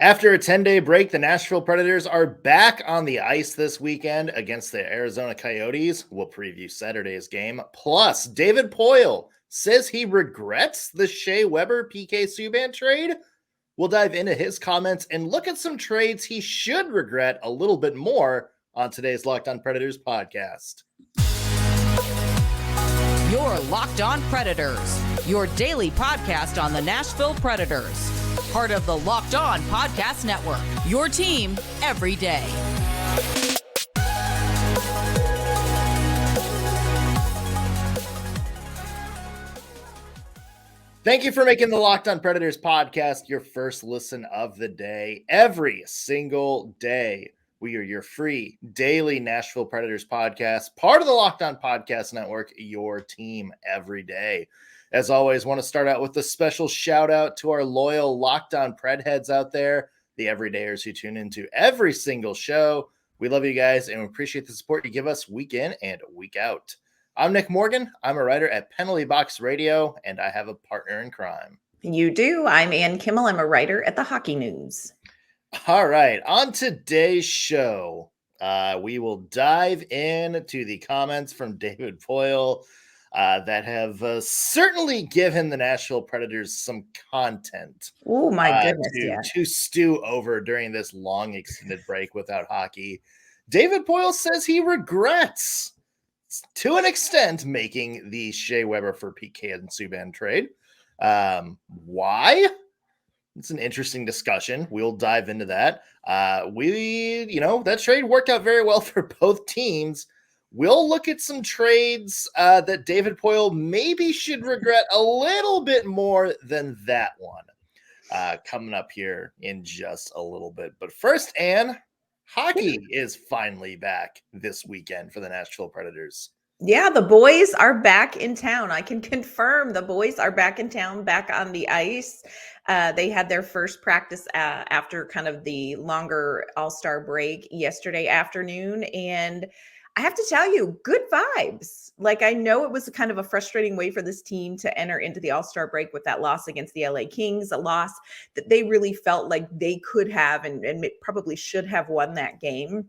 After a 10-day break, the Nashville Predators are back on the ice this weekend against the Arizona Coyotes. We'll preview Saturday's game. Plus, David Poile says he regrets the Shea Weber PK Subban trade. We'll dive into his comments and look at some trades he should regret a little bit more on today's Locked On Predators podcast. You're Locked On Predators, your daily podcast on the Nashville Predators. Part of the Locked On Podcast Network, your team every day. Thank you for making the Locked On Predators podcast your first listen of the day. Every single day, we are your free daily Nashville Predators podcast, part of the Locked On Podcast Network, your team every day. As always, want to start out with a special shout out to our loyal Locked On Pred heads out there, the everydayers who tune into every single show. We love you guys and we appreciate the support you give us week in and week out. I'm Nick Morgan. I'm a writer at Penalty Box Radio, and I have a partner in crime. You do. I'm Ann Kimmel. I'm a writer at the Hockey News. All right. On today's show, we will dive into the comments from David Poile that have certainly given the Nashville Predators some content. Oh, my goodness. To stew over during this long extended break without hockey. David Poile says he regrets, to an extent, making the Shea Weber for PK and Subban trade. Why? It's an interesting discussion. We'll dive into that. That trade worked out very well for both teams. We'll look at some trades that David Poile maybe should regret a little bit more than that one coming up here in just a little bit. But first, Ann, hockey is finally back this weekend for the Nashville Predators. Yeah, the boys are back in town. I can confirm the boys are back in town, back on the ice. They had their first practice after kind of the longer All-Star break yesterday afternoon. And I have to tell you, good vibes. Like, I know it was kind of a frustrating way for this team to enter into the All-Star break with that loss against the LA Kings, a loss that they really felt like they could have and probably should have won that game.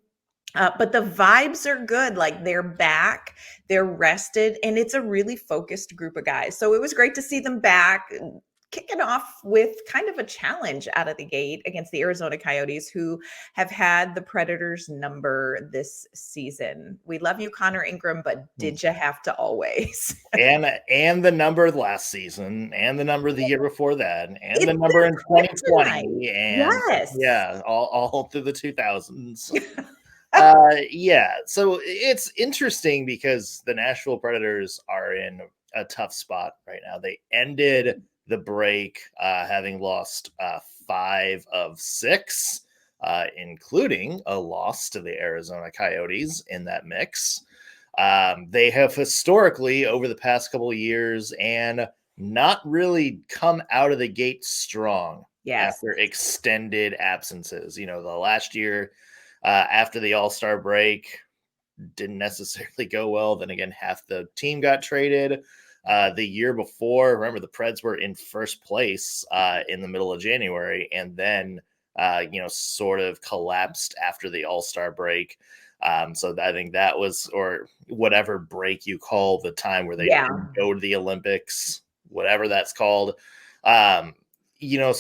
But the vibes are good. Like, they're back, they're rested, and it's a really focused group of guys. So it was great to see them back, kicking off with kind of a challenge out of the gate against the Arizona Coyotes, who have had the Predators' number this season. We love you, Connor Ingram, but did you have to always? and the number last season, and the number the year before that, and the number in 2020, and yes, all through the 2000s. So it's interesting because the Nashville Predators are in a tough spot right now. They ended the break having lost 5 of 6, including a loss to the Arizona Coyotes in that mix. They have historically, over the past couple of years, and not really come out of the gate strong after extended absences. The last year, after the All-Star break, didn't necessarily go well. Then again, half the team got traded. The year before, remember, the Preds were in first place in the middle of January, and then sort of collapsed after the All-Star break. So I think that was, or whatever break you call the time where they didn't go to the Olympics, whatever that's called. So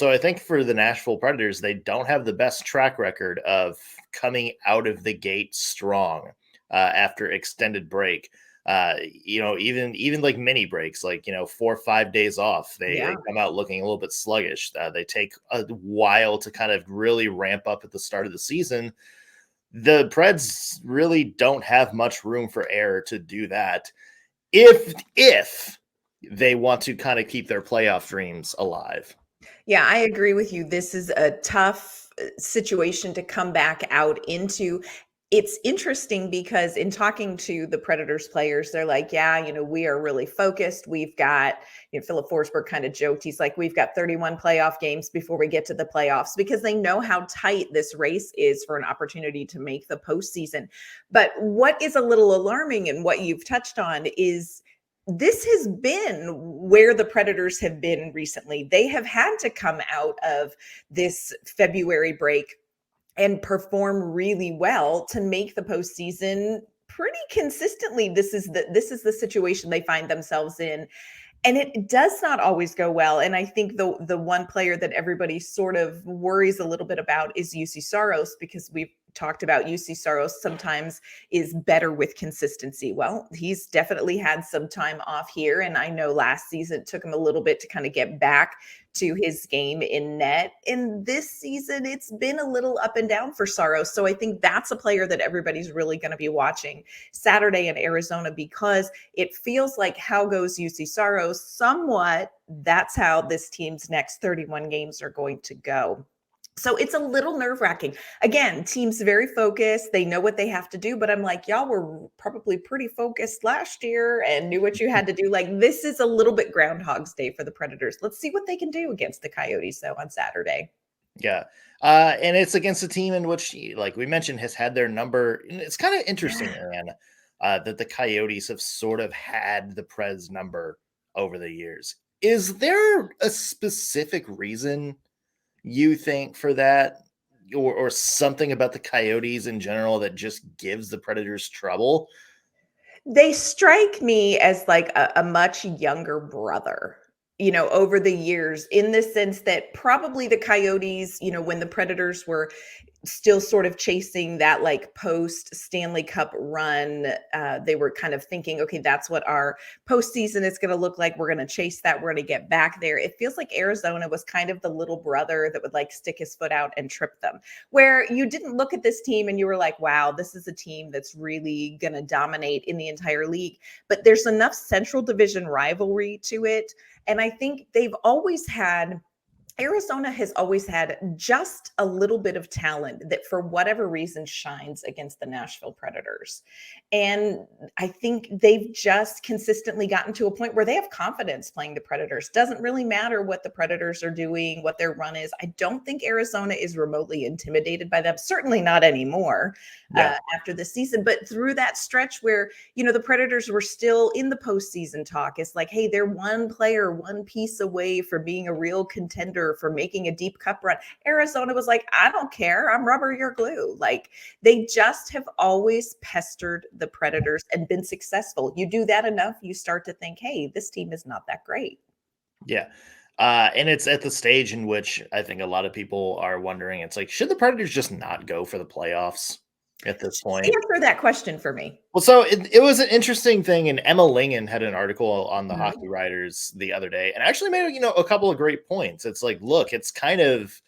I think for the Nashville Predators, they don't have the best track record of coming out of the gate strong after extended break. Even like mini breaks, like 4 or 5 days off, they come out looking a little bit sluggish. They take a while to kind of really ramp up at the start of the season. The Preds really don't have much room for error to do that if they want to kind of keep their playoff dreams alive. Yeah, I agree with you. This is a tough situation to come back out into. It's interesting because in talking to the Predators players, they're like, we are really focused. We've got, Philip Forsberg kind of joked. He's like, we've got 31 playoff games before we get to the playoffs, because they know how tight this race is for an opportunity to make the postseason. But what is a little alarming, and what you've touched on, is this has been where the Predators have been recently. They have had to come out of this February break and perform really well to make the postseason pretty consistently. This is the situation they find themselves in. And it does not always go well. And I think the one player that everybody sort of worries a little bit about is UC Saros, because we've talked about UC Saros sometimes is better with consistency. Well, he's definitely had some time off here. And I know last season it took him a little bit to kind of get back to his game in net. In this season, it's been a little up and down for Saros. So I think that's a player that everybody's really going to be watching Saturday in Arizona, because it feels like how goes UC Saros somewhat. That's how this team's next 31 games are going to go. So it's a little nerve-wracking. Again, team's very focused. They know what they have to do, but I'm like, y'all were probably pretty focused last year and knew what you had to do. Like, this is a little bit Groundhog's Day for the Predators. Let's see what they can do against the Coyotes, though, on Saturday. Yeah. And it's against a team in which, like we mentioned, has had their number. And it's kind of interesting, Aaron, that the Coyotes have sort of had the Preds number over the years. Is there a specific reason you think for that, or something about the Coyotes in general that just gives the Predators trouble? They strike me as like a much younger brother, over the years, in the sense that probably the Coyotes, when the Predators were still sort of chasing that like post Stanley Cup run, they were kind of thinking, okay, that's what our postseason is going to look like. We're going to chase that. We're going to get back there. It feels like Arizona was kind of the little brother that would like stick his foot out and trip them, where you didn't look at this team and you were like, wow, this is a team that's really going to dominate in the entire league. But there's enough Central Division rivalry to it. And I think Arizona has always had just a little bit of talent that for whatever reason shines against the Nashville Predators. And I think they've just consistently gotten to a point where they have confidence playing the Predators. Doesn't really matter what the Predators are doing, what their run is. I don't think Arizona is remotely intimidated by them. Certainly not anymore after the season. But through that stretch where, the Predators were still in the postseason talk, it's like, hey, they're one player, one piece away from being a real contender, for making a deep cup run. Arizona was like, I don't care. I'm rubber, you're glue. Like, they just have always pestered the Predators and been successful. You do that enough, you start to think, hey, this team is not that great. Yeah. And it's at the stage in which I think a lot of people are wondering, it's like, should the Predators just not go for the playoffs at this point? Answer that question for me. Well, so it was an interesting thing, and Emma Lingen had an article on the Hockey Writers the other day, and actually made a couple of great points. It's like, look, it's kind of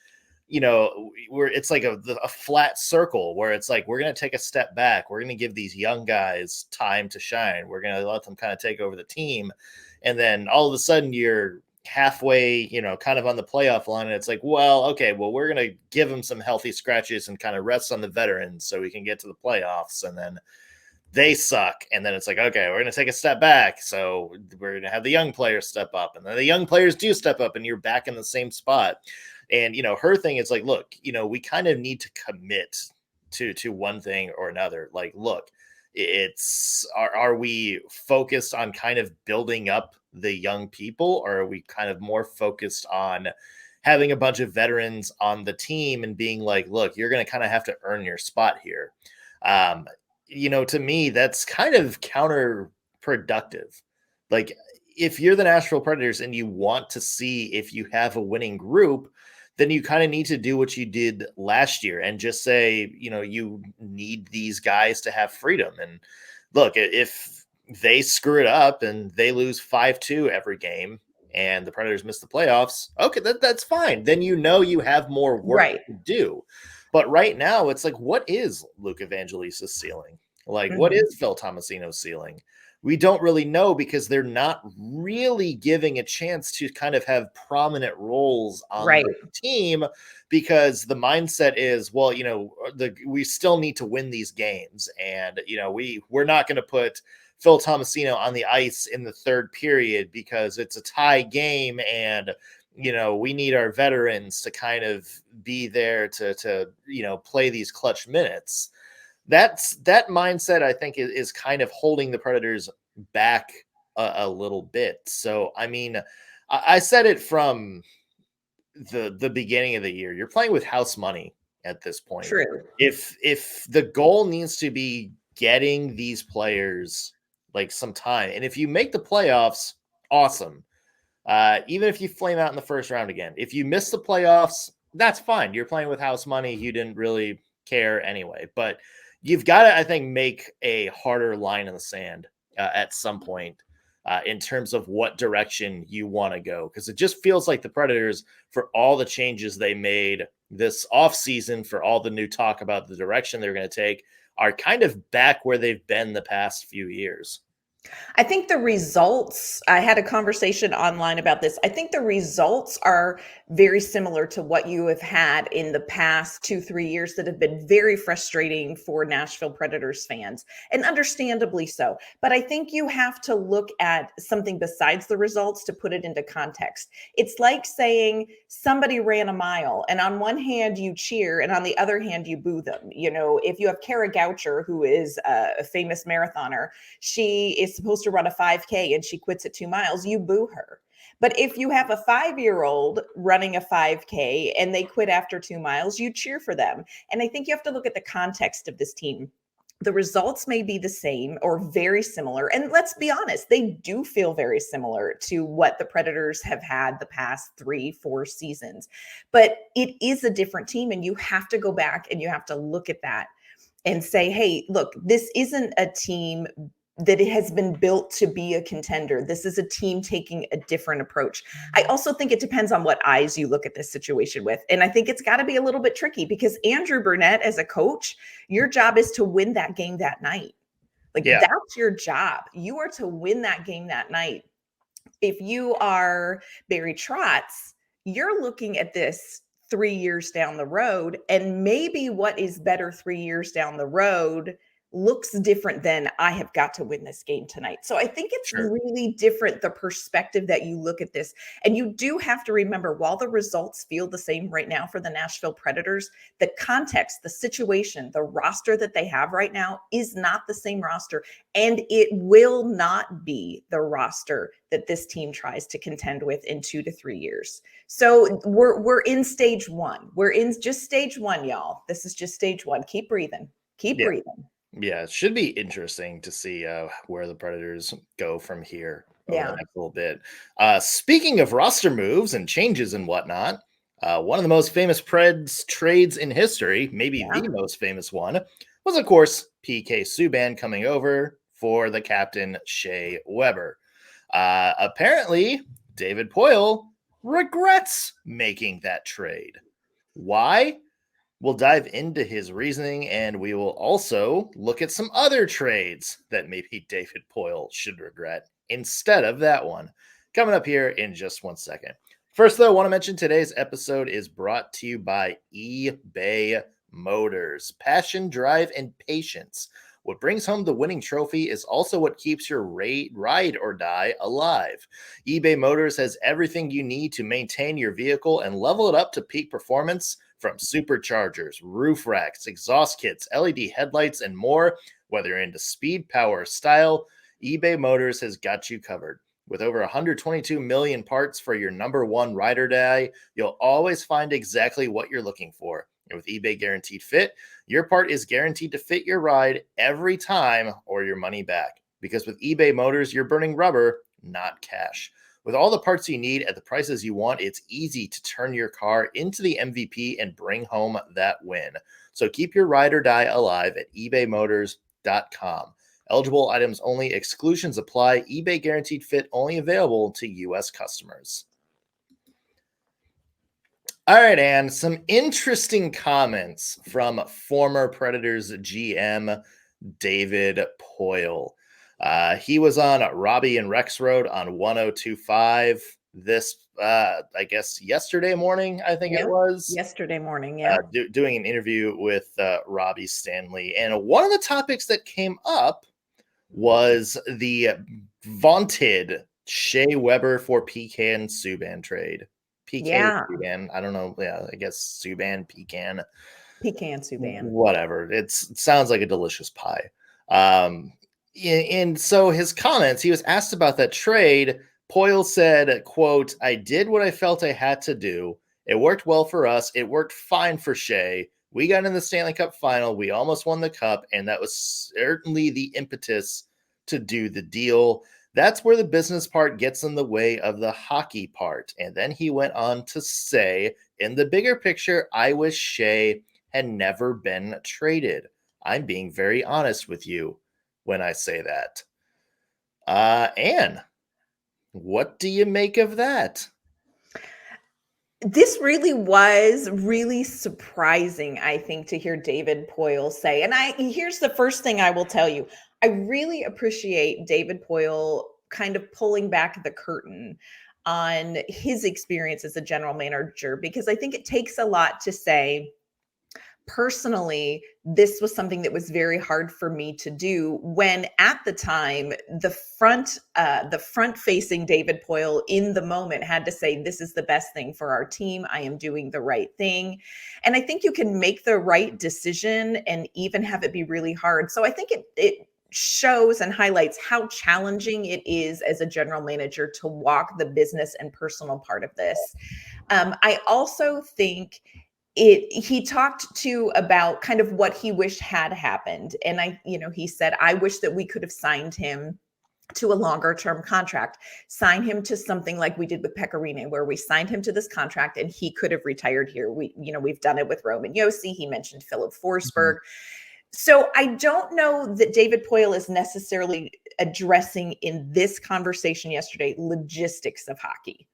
it's like a flat circle where it's like, we're going to take a step back. We're going to give these young guys time to shine. We're going to let them kind of take over the team, and then all of a sudden you're halfway, kind of on the playoff line. And it's like, well, okay, well, we're going to give them some healthy scratches and kind of rest on the veterans so we can get to the playoffs. And then they suck. And then it's like, okay, we're going to take a step back. So we're going to have the young players step up. And then the young players do step up and you're back in the same spot. And, her thing is like, look, we kind of need to commit to one thing or another. Like, look, are we focused on kind of building up the young people, or are we kind of more focused on having a bunch of veterans on the team and being like, look, you're going to kind of have to earn your spot here? To me, that's kind of counterproductive. Like, if you're the Nashville Predators and you want to see if you have a winning group, then you kind of need to do what you did last year and just say, you need these guys to have freedom. And look, if they screw it up and they lose 5-2 every game and the Predators miss the playoffs, okay, that's fine. Then you have more work to do. But right now, it's like, what is Luke Evangelista's ceiling? Like, what is Phil Tomasino's ceiling? We don't really know, because they're not really giving a chance to kind of have prominent roles on the team, because the mindset is, well, we still need to win these games. And, we're not going to put Phil Tomasino on the ice in the third period because it's a tie game. And, we need our veterans to kind of be there to play these clutch minutes. That mindset, I think, is kind of holding the Predators back a little bit. So, I mean, I said it from the beginning of the year. You're playing with house money at this point. True. If the goal needs to be getting these players like some time, and if you make the playoffs, awesome. Even if you flame out in the first round again, if you miss the playoffs, that's fine. You're playing with house money. You didn't really care anyway, but you've got to, I think, make a harder line in the sand at some point in terms of what direction you want to go. Because it just feels like the Predators, for all the changes they made this offseason, for all the new talk about the direction they're going to take, are kind of back where they've been the past few years. I think the results, I had a conversation online about this. I think the results are very similar to what you have had in the past 2-3 years that have been very frustrating for Nashville Predators fans, and understandably so. But I think you have to look at something besides the results to put it into context. It's like saying somebody ran a mile, and on one hand you cheer, and on the other hand you boo them. You know, if you have Kara Goucher, who is a famous marathoner, she is supposed to run a 5K and she quits at 2 miles, you boo her. But if you have a 5-year-old running a 5K and they quit after 2 miles, you cheer for them. And I think you have to look at the context of this team. The results may be the same or very similar. And let's be honest, they do feel very similar to what the Predators have had the past 3-4 seasons. But it is a different team, and you have to go back and you have to look at that and say, hey, look, this isn't a team that it has been built to be a contender. This is a team taking a different approach. I also think it depends on what eyes you look at this situation with. And I think it's got to be a little bit tricky, because Andrew Burnett, as a coach, your job is to win that game that night. Like, that's your job. You are to win that game that night. If you are Barry Trotz, you're looking at this 3 years down the road, and maybe what is better 3 years down the road looks different than I have got to win this game tonight. So I think it's really different, the perspective that you look at this. And you do have to remember, while the results feel the same right now for the Nashville Predators, the context, the situation, the roster that they have right now is not the same roster. And it will not be the roster that this team tries to contend with in 2 to 3 years. So we're in stage one. We're in just stage one, y'all. This is just stage one. Keep breathing. Keep breathing. Yeah, it should be interesting to see where the Predators go from here over the next little bit. Speaking of roster moves and changes and whatnot, one of the most famous Preds trades in history, maybe the most famous one, was, of course, PK Subban coming over for the captain, Shea Weber. Apparently, David Poile regrets making that trade. Why? We'll dive into his reasoning, and we will also look at some other trades that maybe David Poile should regret instead of that one. Coming up here in just 1 second. First, though, I want to mention today's episode is brought to you by eBay Motors. Passion, drive, and patience. What brings home the winning trophy is also what keeps your ride or die alive. eBay Motors has everything you need to maintain your vehicle and level it up to peak performance. From superchargers, roof racks, exhaust kits, LED headlights, and more. Whether you're into speed, power, or style, eBay Motors has got you covered. With over 122 million parts for your number one ride or die, you'll always find exactly what you're looking for. And with eBay Guaranteed Fit, your part is guaranteed to fit your ride every time or your money back. Because with eBay Motors, you're burning rubber, not cash. With all the parts you need at the prices you want, it's easy to turn your car into the MVP and bring home that win. So keep your ride or die alive at ebaymotors.com. Eligible items only. Exclusions apply. eBay Guaranteed Fit only available to U.S. customers. All right, Ann, some interesting comments from former Predators GM David Poile. He was on Robby and Rexrode on 102.5 this, I guess, yesterday morning, I think it was. Yesterday morning, doing an interview with Robby Stanley. And one of the topics that came up was the vaunted Shea Weber for PK and Subban trade. PK Subban, I don't know. Yeah, I guess Subban, Pecan. Pecan Subban. Whatever. It sounds like a delicious pie. And so his comments, he was asked about that trade. Poile said, quote, "I did what I felt I had to do. It worked well for us. It worked fine for Shea. We got in the Stanley Cup final. We almost won the cup, and that was certainly the impetus to do the deal. That's where the business part gets in the way of the hockey part." And then he went on to say, "In the bigger picture, I wish Shea had never been traded. I'm being very honest with you when I say that." Anne, what do you make of that? This really was really surprising, I think, to hear David Poile say. And here's the first thing I will tell you. I really appreciate David Poile kind of pulling back the curtain on his experience as a general manager, because I think it takes a lot to say, personally, this was something that was very hard for me to do, when at the time the front facing David Poile in the moment had to say, this is the best thing for our team. I am doing the right thing. And I think you can make the right decision and even have it be really hard. So I think it shows and highlights how challenging it is as a general manager to walk the business and personal part of this. I also think he talked too about kind of what he wished had happened. And he said, I wish that we could have signed him to a longer term contract, sign him to something like we did with Pecorine, where we signed him to this contract and he could have retired here. We've done it with Roman Josi. He mentioned Philip Forsberg. So I don't know that David Poile is necessarily addressing in this conversation yesterday logistics of hockey.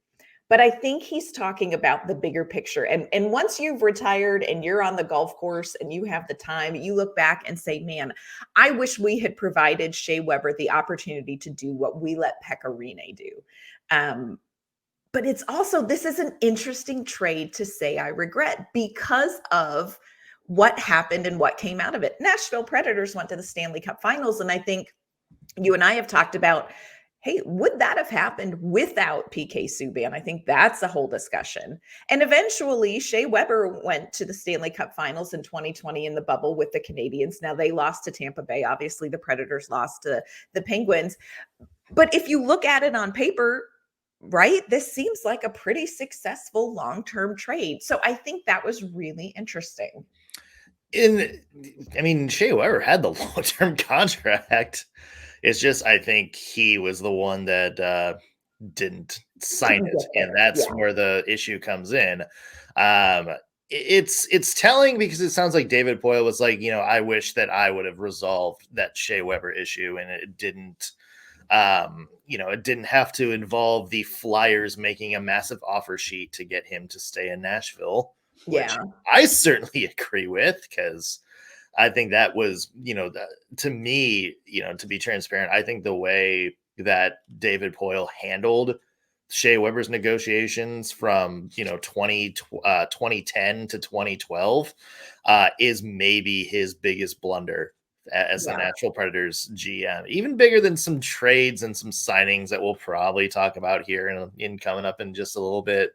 But I think he's talking about the bigger picture. And once you've retired and you're on the golf course and you have the time, you look back and say, man, I wish we had provided Shea Weber the opportunity to do what we let Pecorine do. But it's also, this is an interesting trade to say I regret, because of what happened and what came out of it. Nashville Predators went to the Stanley Cup Finals. And I think you and I have talked about, hey, would that have happened without PK Subban? I think that's a whole discussion. And eventually, Shea Weber went to the Stanley Cup Finals in 2020 in the bubble with the Canadiens. Now, they lost to Tampa Bay. Obviously, the Predators lost to the Penguins. But if you look at it on paper, right, this seems like a pretty successful long-term trade. So I think that was really interesting. Shea Weber had the long-term contract. It's just, I think he was the one that didn't sign it, and that's where the issue comes in. It's telling, because it sounds like David Poile was like, I wish that I would have resolved that Shea Weber issue, and it didn't. It didn't have to involve the Flyers making a massive offer sheet to get him to stay in Nashville, which I certainly agree with, because I think that was, to me, to be transparent, I think the way that David Poile handled Shea Weber's negotiations from, 2010 to 2012 is maybe his biggest blunder as the Nashville Predators GM, even bigger than some trades and some signings that we'll probably talk about here in coming up in just a little bit.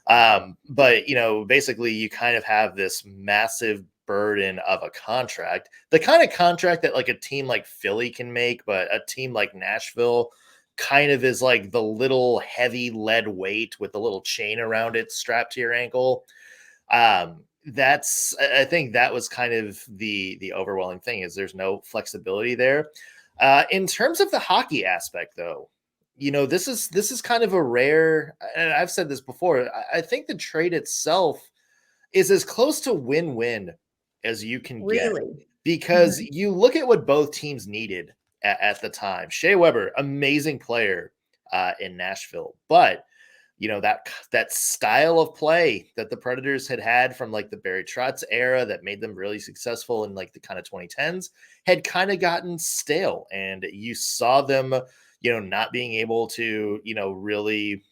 But, basically you kind of have this massive burden of a contract, the kind of contract that like a team like Philly can make, but a team like Nashville kind of is like the little heavy lead weight with the little chain around it strapped to your ankle. I think that was kind of the overwhelming thing, is there's no flexibility there. In terms of the hockey aspect, though, this is kind of a rare, and I've said this before, I think the trade itself is as close to win-win as you can get, because you look at what both teams needed at the time. Shea Weber, amazing player in Nashville, but that style of play that the Predators had from like the Barry Trotz era that made them really successful in like the kind of 2010s had kind of gotten stale, and you saw them, not being able to, really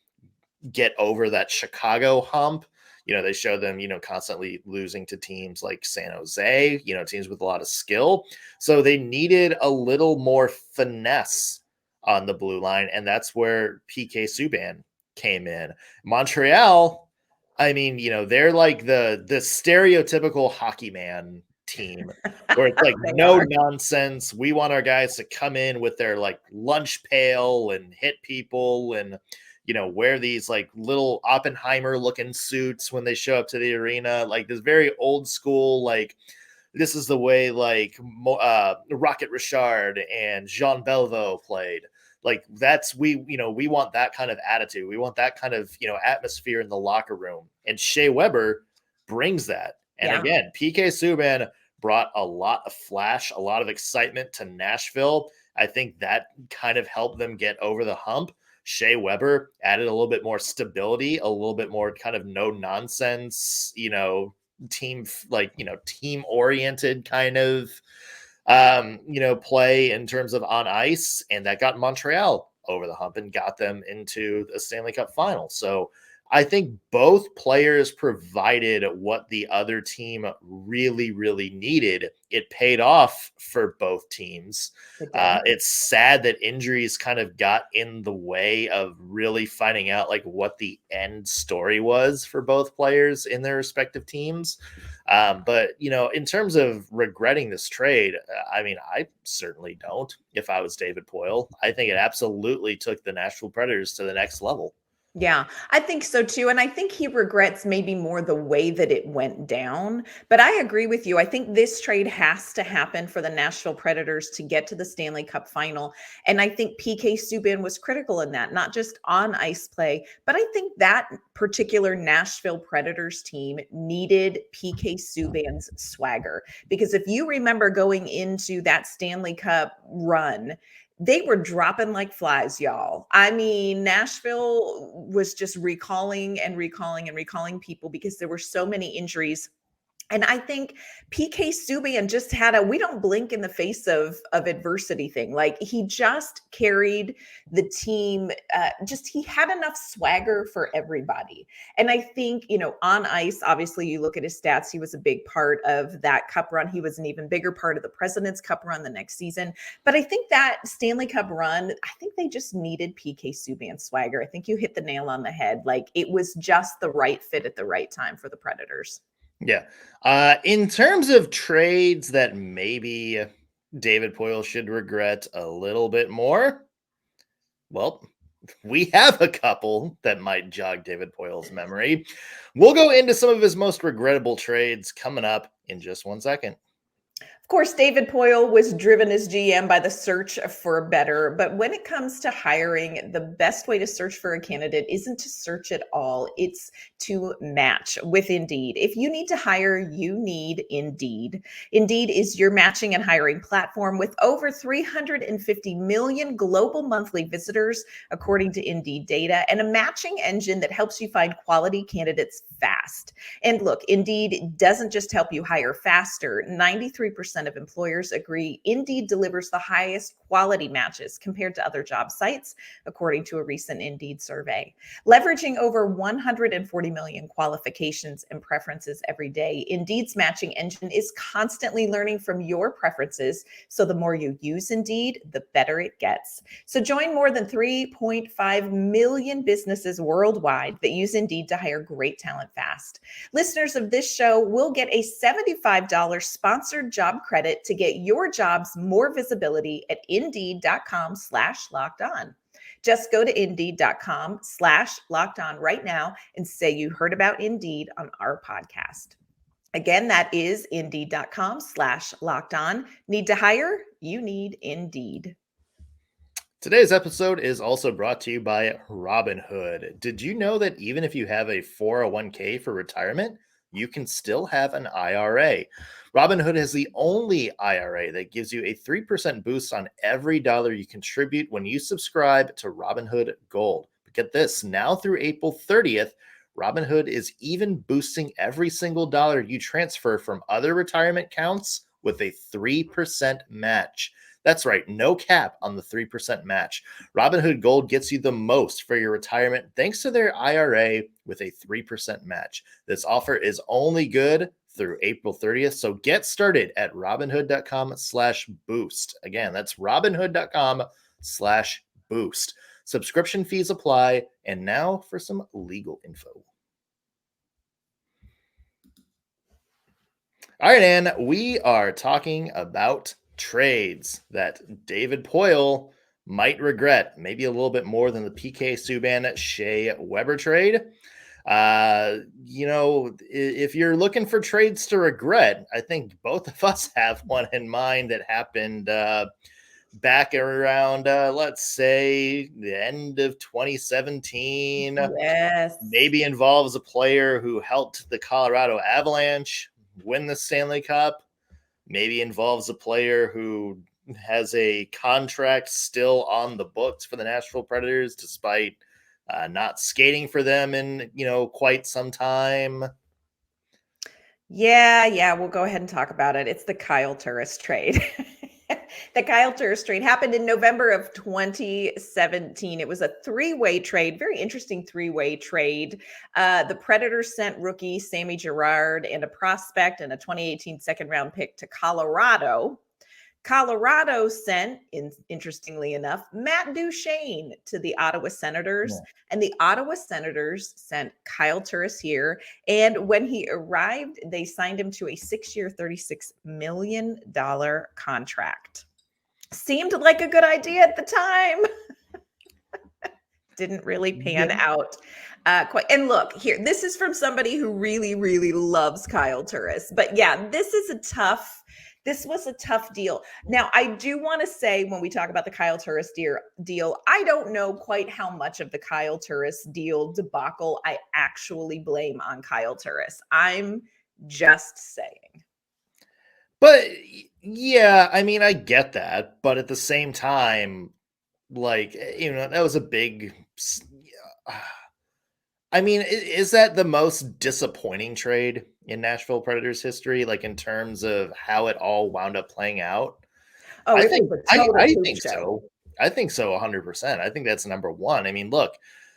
get over that Chicago hump. They show them, constantly losing to teams like San Jose, teams with a lot of skill. So they needed a little more finesse on the blue line. And that's where PK Subban came in. Montreal, they're like the stereotypical hockey man team where it's like no nonsense. We want our guys to come in with their like lunch pail and hit people and, wear these like little Oppenheimer looking suits when they show up to the arena. Like this very old school, like this is the way like Rocket Richard and Jean Beliveau played. Like that's we want that kind of attitude. We want that kind of, atmosphere in the locker room. And Shea Weber brings that. And again, PK Subban brought a lot of flash, a lot of excitement to Nashville. I think that kind of helped them get over the hump. Shea Weber added a little bit more stability, a little bit more kind of no nonsense, team oriented kind of play in terms of on ice, and that got Montreal over the hump and got them into the Stanley Cup Finals. So I think both players provided what the other team really, really needed. It paid off for both teams. It's sad that injuries kind of got in the way of really finding out like what the end story was for both players in their respective teams. But, in terms of regretting this trade, I certainly don't. If I was David Poile, I think it absolutely took the Nashville Predators to the next level. Yeah, I think so too. And I think he regrets maybe more the way that it went down. But I agree with you. I think this trade has to happen for the Nashville Predators to get to the Stanley Cup final. And I think PK Subban was critical in that, not just on ice play, but I think that particular Nashville Predators team needed PK Subban's swagger. Because if you remember going into that Stanley Cup run, they were dropping like flies, y'all. I mean, Nashville was just recalling people because there were so many injuries. And I think PK Subban just had we don't blink in the face of adversity thing. Like he just carried the team. He had enough swagger for everybody. And I think, on ice, obviously you look at his stats, he was a big part of that cup run. He was an even bigger part of the President's Cup run the next season. But I think that Stanley Cup run, I think they just needed PK Subban's swagger. I think you hit the nail on the head. Like it was just the right fit at the right time for the Predators. Yeah. In terms of trades that maybe David Poile should regret a little bit more, well, we have a couple that might jog David Poile's memory. We'll go into some of his most regrettable trades coming up in just 1 second. Of course, David Poile was driven as GM by the search for better. But when it comes to hiring, the best way to search for a candidate isn't to search at all. It's to match with Indeed. If you need to hire, you need Indeed. Indeed is your matching and hiring platform with over 350 million global monthly visitors, according to Indeed data, and a matching engine that helps you find quality candidates fast. And look, Indeed doesn't just help you hire faster. 93% of employers agree Indeed delivers the highest quality matches compared to other job sites, according to a recent Indeed survey. Leveraging over 140 million qualifications and preferences every day, Indeed's matching engine is constantly learning from your preferences, so the more you use Indeed, the better it gets. So join more than 3.5 million businesses worldwide that use Indeed to hire great talent fast. Listeners of this show will get a $75 sponsored job credit to get your jobs more visibility at Indeed.com/lockedon. Just go to Indeed.com/lockedon right now and say you heard about Indeed on our podcast. Again, that is Indeed.com/lockedon. Need to hire? You need Indeed. Today's episode is also brought to you by Robinhood. Did you know that even if you have a 401k for retirement, you can still have an IRA? Robinhood is the only IRA that gives you a 3% boost on every dollar you contribute when you subscribe to Robinhood Gold. But get this, now through April 30th, Robinhood is even boosting every single dollar you transfer from other retirement accounts with a 3% match. That's right, no cap on the 3% match. Robinhood Gold gets you the most for your retirement thanks to their IRA with a 3% match. This offer is only good through April 30th, so get started at robinhood.com/boost. Again, that's robinhood.com/boost. Subscription fees apply. And now for some legal info. All right, Ann, we are talking about trades that David Poile might regret, maybe a little bit more than the PK Subban Shea Weber trade. If you're looking for trades to regret, I think both of us have one in mind that happened back around, let's say, the end of 2017. Yes. Maybe involves a player who helped the Colorado Avalanche win the Stanley Cup. Maybe involves a player who has a contract still on the books for the Nashville Predators, despite not skating for them in, quite some time. Yeah, we'll go ahead and talk about it. It's the Kyle Turris trade. The Kyle Turris trade happened in November of 2017. It was a three-way trade, very interesting three-way trade. The Predators sent rookie Sammy Girard and a prospect and a 2018 second-round pick to Colorado. Colorado sent, interestingly enough, Matt Duchene to the Ottawa Senators, and the Ottawa Senators sent Kyle Turris here. And when he arrived, they signed him to a 6-year, $36 million contract. Seemed like a good idea at the time. Didn't really pan out. Quite. And look here, this is from somebody who really, really loves Kyle Turris. But yeah, this was a tough deal. Now, I do want to say when we talk about the Kyle Turris deal, I don't know quite how much of the Kyle Turris deal debacle I actually blame on Kyle Turris. I'm just saying. But yeah, I mean, I get that. But at the same time, that was a big. I mean, is that the most disappointing trade in Nashville Predators history, like in terms of how it all wound up playing out? Oh, I think think so. I think so 100%. I think that's number one. I mean, look,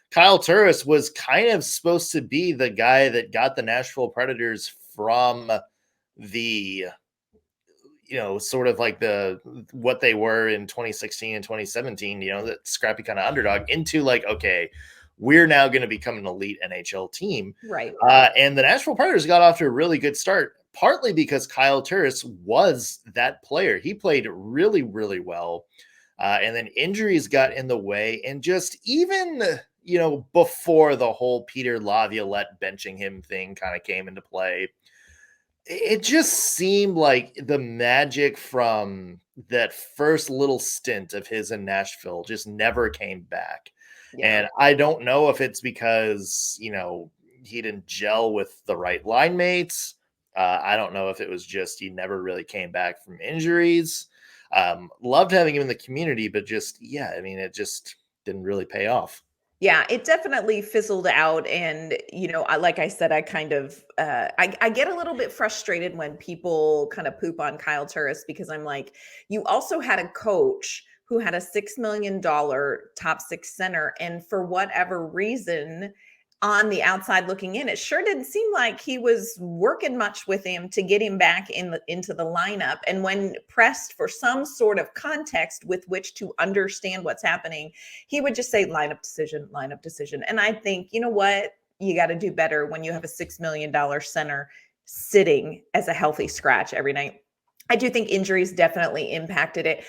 Kyle Turris was kind of supposed to be the guy that got the Nashville Predators from the sort of like what they were in 2016 and 2017, that scrappy kind of underdog into like, okay, we're now going to become an elite NHL team. Right. And the Nashville Predators got off to a really good start, partly because Kyle Turris was that player. He played really, really well. And then injuries got in the way. And just even, before the whole Peter Laviolette benching him thing kind of came into play, it just seemed like the magic from that first little stint of his in Nashville just never came back. Yeah. And I don't know if it's because, he didn't gel with the right line mates. I don't know if it was just he never really came back from injuries. Loved having him in the community, but it just didn't really pay off. Yeah, it definitely fizzled out. And, like I said, I kind of, I get a little bit frustrated when people kind of poop on Kyle Turris, because I'm like, you also had a coach who had a $6 million top six center. And for whatever reason, on the outside looking in, it sure didn't seem like he was working much with him to get him back into the lineup. And when pressed for some sort of context with which to understand what's happening, he would just say lineup decision. And I think, you know what? You got to do better when you have a $6 million center sitting as a healthy scratch every night. I do think injuries definitely impacted it.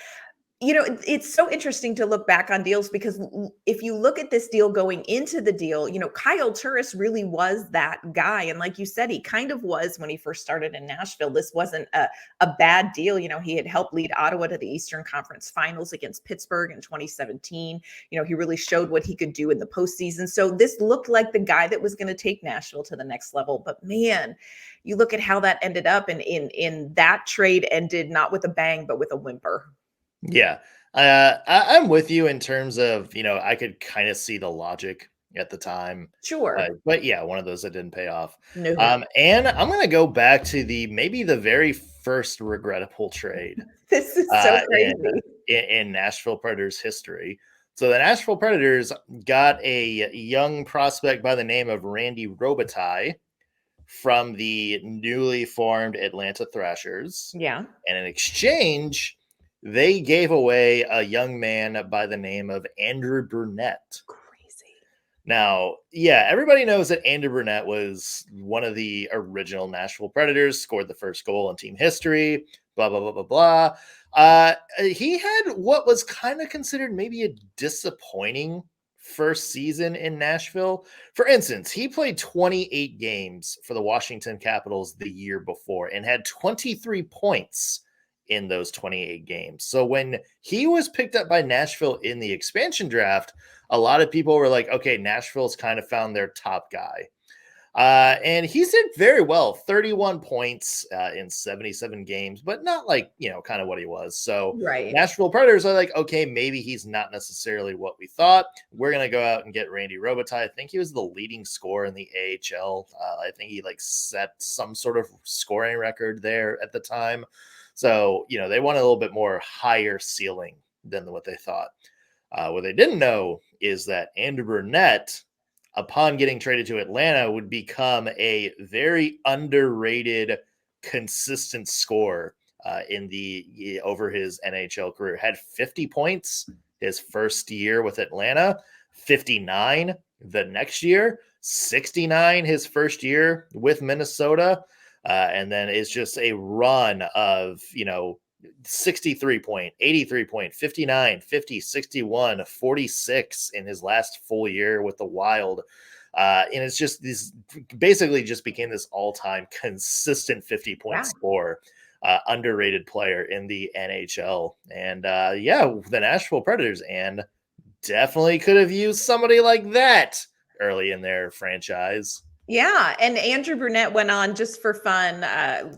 It's so interesting to look back on deals, because if you look at this deal going into the deal, Kyle Turris really was that guy. And like you said, he kind of was when he first started in Nashville. This wasn't a bad deal. He had helped lead Ottawa to the Eastern Conference Finals against Pittsburgh in 2017. He really showed what he could do in the postseason. So this looked like the guy that was going to take Nashville to the next level. But man, you look at how that ended up, and in that trade ended not with a bang, but with a whimper. Yeah, I'm with you in terms of, I could kind of see the logic at the time. Sure. But yeah, one of those that didn't pay off. No. And I'm going to go back to maybe the very first regrettable trade. This is so crazy. In Nashville Predators history. So the Nashville Predators got a young prospect by the name of Randy Robitaille from the newly formed Atlanta Thrashers. Yeah. And in exchange, they gave away a young man by the name of Andrew Burnett. Crazy. Now, yeah, everybody knows that Andrew Brunette was one of the original Nashville Predators, scored the first goal in team history, blah, blah, blah, blah, blah. He had what was kind of considered maybe a disappointing first season in Nashville. For instance, he played 28 games for the Washington Capitals the year before and had 23 points in those 28 games. So when he was picked up by Nashville in the expansion draft, a lot of people were like, okay, Nashville's kind of found their top guy. And he's did very well, 31 points in 77 games, but not like, kind of what he was. So Right. Nashville Predators are like, okay, maybe he's not necessarily what we thought. We're going to go out and get Randy Robitaille. I think he was the leading scorer in the AHL. I think he set some sort of scoring record there at the time. So, they want a little bit more higher ceiling than what they thought. What they didn't know is that Andrew Brunette, upon getting traded to Atlanta, would become a very underrated, consistent scorer over his NHL career. Had 50 points his first year with Atlanta, 59 the next year, 69 his first year with Minnesota. And then it's just a run of, 63 point, 83 point, 59, 50, 61, 46 in his last full year with the Wild. And it's just this basically just became this all-time consistent 50-point score, underrated player in the NHL. And the Nashville Predators and definitely could have used somebody like that early in their franchise. Yeah, and Andrew Brunette went on, just for fun,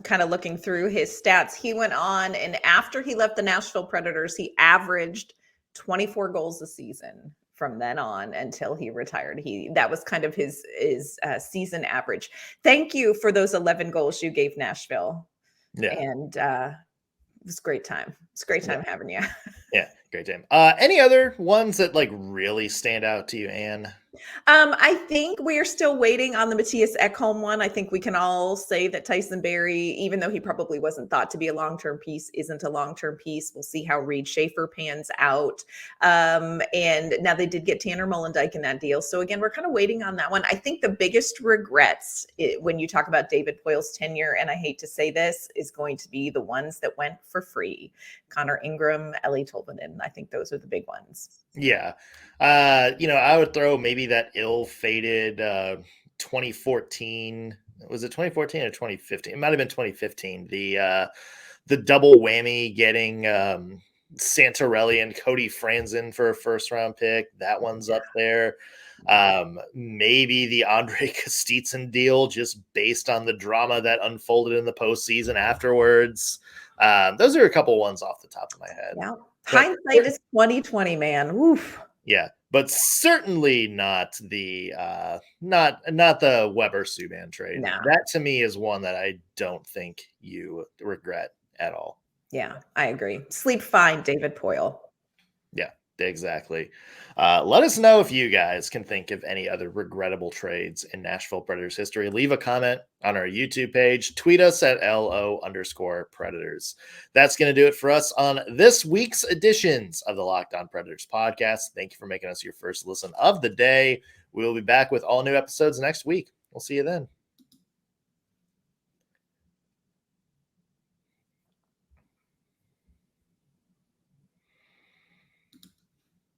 kind of looking through his stats. He went on, and after he left the Nashville Predators, he averaged 24 goals a season from then on until he retired. That was kind of his season average. Thank you for those 11 goals you gave Nashville. Yeah, and it was a great time. It's a great time having you. Yeah, great time. Any other ones that really stand out to you, Anne? I think we are still waiting on the Matthias Ekholm one. I think we can all say that Tyson Barrie, even though he probably wasn't thought to be a long-term piece, isn't a long-term piece. We'll see how Reed Schaefer pans out. And now they did get Tanner Mollendijk in that deal. So again, we're kind of waiting on that one. I think the biggest regrets when you talk about David Poile's tenure, and I hate to say this, is going to be the ones that went for free. Connor Ingram, Ellie Tolvanen. I think those are the big ones. Yeah. I would throw maybe that ill-fated 2014. Was it 2014 or 2015? It might have been 2015. The double whammy getting Santorelli and Cody Franzen for a first-round pick. That one's up there. Maybe the Andre Kostitsyn deal, just based on the drama that unfolded in the postseason afterwards. Those are a couple ones off the top of my head. Yeah. Hindsight is 2020, man. Oof. Yeah, but certainly not the not the Weber Subban trade. No. That to me is one that I don't think you regret at all. Yeah, I agree. Sleep fine, David Poile. Yeah, exactly. Let us know if you guys can think of any other regrettable trades in Nashville Predators history. Leave a comment on our YouTube page. Tweet us at LO_Predators. That's going to do it for us on this week's editions of the Locked On Predators podcast. Thank you for making us your first listen of the day. We will be back with all new episodes next week. We'll see you then.